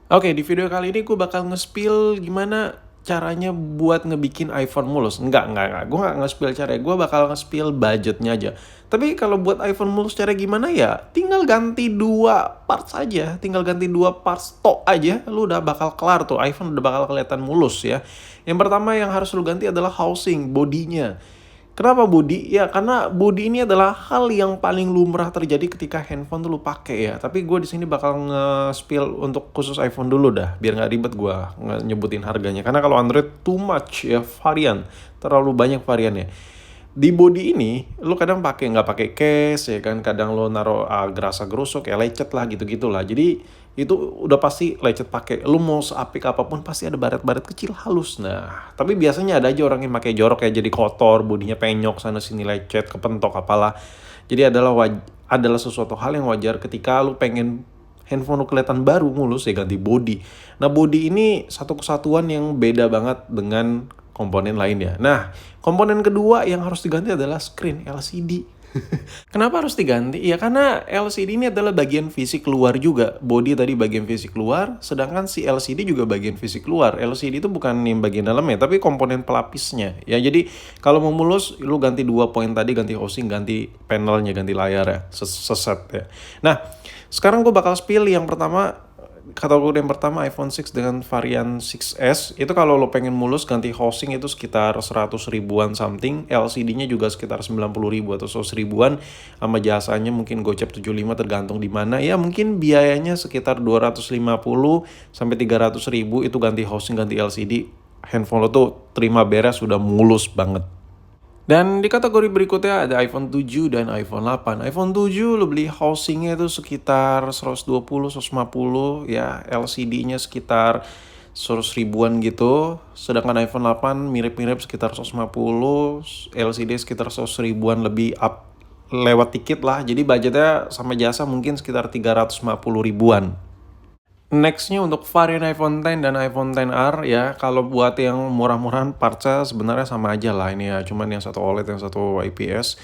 Oke, di video kali ini gue bakal nge-spill gimana caranya buat ngebikin iPhone mulus. Enggak. Gue nggak nge-spill caranya, gue bakal nge-spill budgetnya aja. Tapi kalau buat iPhone mulus cara gimana ya? Tinggal ganti dua parts aja, tinggal ganti dua parts tok aja, lu udah bakal kelar tuh, iPhone udah bakal kelihatan mulus ya. Yang pertama yang harus lu ganti adalah housing, bodinya. Kenapa body? Ya karena body ini adalah hal yang paling lumrah terjadi ketika handphone tuh lu pakai ya. Tapi gue di sini bakal nge-spill untuk khusus iPhone dulu dah, biar nggak ribet gue nyebutin harganya. Karena kalau Android too much ya varian, terlalu banyak variannya. Di body ini lu kadang nggak pakai case ya kan, kadang lu naruh gerasa gerusuk ya, lecet lah gitu gitulah. Jadi itu udah pasti lecet pakai, lu mau seapik apapun pasti ada baret-baret kecil halus. Nah tapi biasanya ada aja orang yang pakai jorok ya, jadi kotor, bodinya penyok sana sini, lecet, kepentok apalah. Jadi adalah sesuatu hal yang wajar ketika lu pengen handphone lu kelihatan baru mulus ya, ganti body. Nah body ini satu kesatuan yang beda banget dengan komponen lainnya. Nah, komponen kedua yang harus diganti adalah screen LCD. Kenapa harus diganti? Ya karena LCD ini adalah bagian fisik luar juga. Body tadi bagian fisik luar, sedangkan si LCD juga bagian fisik luar. LCD itu bukan yang bagian dalamnya, tapi komponen pelapisnya. Ya jadi kalau mau mulus, lu ganti dua poin tadi, ganti housing, ganti panelnya, ganti layar ya, seset ya. Nah, sekarang gue bakal spill yang pertama. Kategori yang pertama iPhone 6 dengan varian 6S itu kalau lo pengen mulus ganti housing itu sekitar 100 ribuan something, LCD-nya juga sekitar 90 ribu atau 100 ribuan, sama jasanya mungkin gocap 75 tergantung di mana ya, mungkin biayanya sekitar 250 sampai 300 ribu itu ganti housing, ganti LCD. Handphone lo tuh terima beres, sudah mulus banget. Dan di kategori berikutnya ada iPhone 7 dan iPhone 8. iPhone 7 lo beli housingnya itu sekitar 120, 150 ya, LCD-nya sekitar 100 ribuan gitu. Sedangkan iPhone 8 mirip-mirip sekitar 150, LCD sekitar 100 ribuan lebih up lewat dikit lah. Jadi budgetnya sama jasa mungkin sekitar 350 ribuan. Nextnya untuk varian iPhone X dan iPhone XR ya, kalau buat yang murah-murahan partsnya sebenarnya sama aja lah ini ya, cuman yang satu OLED yang satu IPS.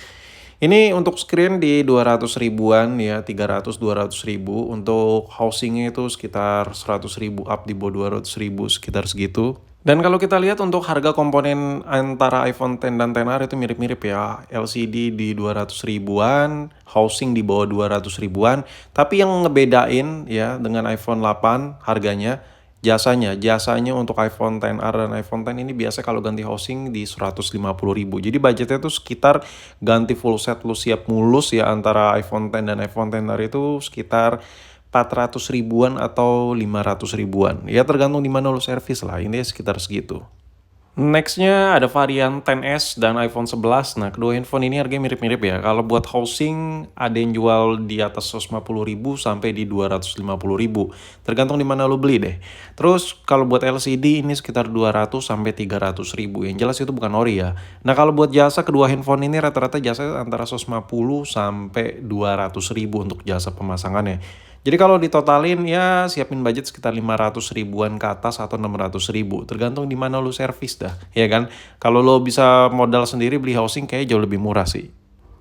Ini untuk screen di 200 ribuan ya, 300 200 ribu. Untuk housingnya itu sekitar 100 ribu up di bawah 200 ribu, sekitar segitu. Dan kalau kita lihat untuk harga komponen antara iPhone X dan XR itu mirip-mirip ya. LCD di 200 ribuan, housing di bawah 200 ribuan. Tapi yang ngebedain ya dengan iPhone 8 harganya, jasanya. Jasanya untuk iPhone XR dan iPhone X ini biasa kalau ganti housing di 150 ribu. Jadi budgetnya itu sekitar ganti full set lu siap mulus ya antara iPhone X dan iPhone XR itu sekitar 400 ribuan atau 500 ribuan. Ya tergantung di mana lo servis lah, ini sekitar segitu. Nextnya ada varian XS dan iPhone 11. Nah, kedua handphone ini harganya mirip-mirip ya. Kalau buat housing, ada yang jual di atas 150 ribu sampai di 250 ribu. Tergantung di mana lo beli deh. Terus, kalau buat LCD ini sekitar 200 sampai 300 ribu. Yang jelas itu bukan ori ya. Nah, kalau buat jasa kedua handphone ini rata-rata jasa antara 150 sampai 200 ribu untuk jasa pemasangannya. Jadi kalau ditotalin ya siapin budget sekitar 500 ribuan ke atas atau 600 ribu. Tergantung di mana lu servis dah, ya kan? Kalau lo bisa modal sendiri beli housing kayak jauh lebih murah sih.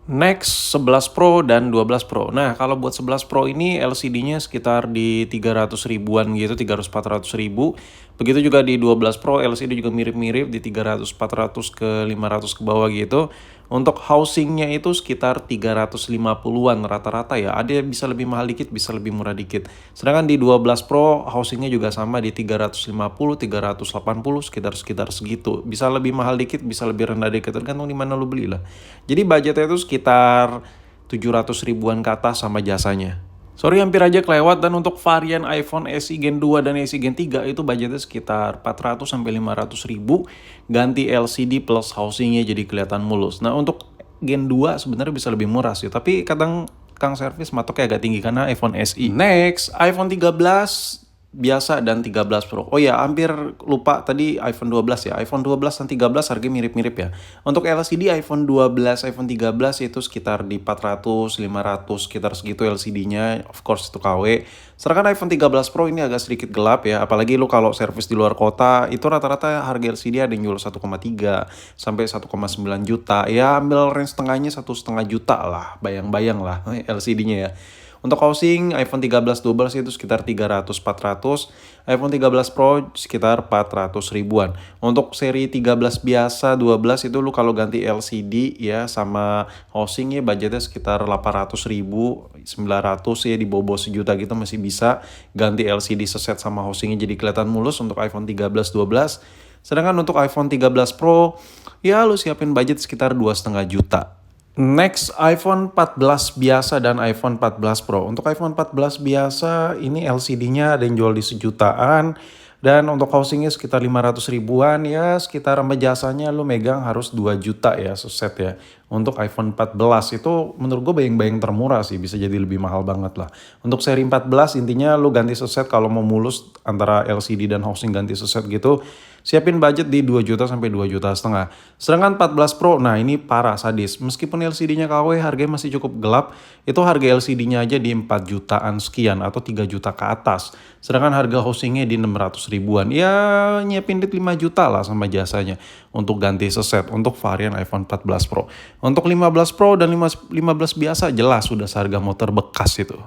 Next, 11 Pro dan 12 Pro. Nah, kalau buat 11 Pro ini LCD-nya sekitar di 300 ribuan gitu, 300-400 ribu. Begitu juga di 12 Pro, LCD juga mirip-mirip di 300-400 ke 500 ke bawah gitu. Untuk housingnya itu sekitar 350-an rata-rata ya. Ada yang bisa lebih mahal dikit, bisa lebih murah dikit. Sedangkan di 12 Pro, housingnya juga sama di 350, 380, sekitar segitu. Bisa lebih mahal dikit, bisa lebih rendah dikit, tergantung di mana lu beli lah. Jadi budgetnya itu sekitar 700 ribuan ke atas sama jasanya. Sorry hampir aja kelewat. Dan untuk varian iPhone SE Gen 2 dan SE Gen 3 itu budgetnya sekitar 400 sampai 500 ribu. Ganti LCD plus housingnya jadi kelihatan mulus. Nah untuk Gen 2 sebenarnya bisa lebih murah sih. Tapi kadang Kang servis matoknya agak tinggi karena iPhone SE. Next, iPhone 13 biasa dan 13 Pro. Oh ya, hampir lupa tadi iPhone 12 ya. iPhone 12 dan 13 harganya mirip-mirip ya. Untuk LCD iPhone 12, iPhone 13 itu sekitar di 400, 500, sekitar segitu LCD-nya. Of course itu KW. Sedangkan iPhone 13 Pro ini agak sedikit gelap ya. Apalagi lu kalau servis di luar kota, itu rata-rata harga LCD ada yang jual 1,3 sampai 1,9 juta. Ya ambil range tengahnya 1,5 juta lah. Bayang-bayang lah LCD-nya ya. Untuk housing iPhone 13 12 itu sekitar 300-400, iPhone 13 Pro sekitar 400 ribuan. Untuk seri 13 biasa 12 itu lu kalau ganti LCD ya sama housing ya budgetnya sekitar 800 ribu, 900 ya, di bawah sejuta gitu masih bisa ganti LCD seset sama housingnya jadi kelihatan mulus untuk iPhone 13 12. Sedangkan untuk iPhone 13 Pro ya lu siapin budget sekitar 2,5 juta. Next, iPhone 14 biasa dan iPhone 14 Pro. Untuk iPhone 14 biasa, ini LCD-nya ada yang jual di sejutaan. Dan untuk housingnya sekitar 500 ribuan, ya sekitar sama jasanya lu megang harus 2 juta ya seset ya. Untuk iPhone 14 itu menurut gue bayang-bayang termurah sih, bisa jadi lebih mahal banget lah. Untuk seri 14 intinya lu ganti seset kalau mau mulus antara LCD dan housing ganti seset gitu. Siapin budget di 2 juta sampai 2 juta setengah. Sedangkan 14 Pro, nah ini parah sadis. Meskipun LCD-nya KW harganya masih cukup gelap, itu harga LCD-nya aja di 4 jutaan sekian atau 3 juta ke atas. Sedangkan harga housingnya di 600 ribuan. Ya nyiapin di 5 juta lah sama jasanya untuk ganti seset untuk varian iPhone 14 Pro. Untuk 15 Pro dan 15 biasa jelas sudah seharga motor bekas itu.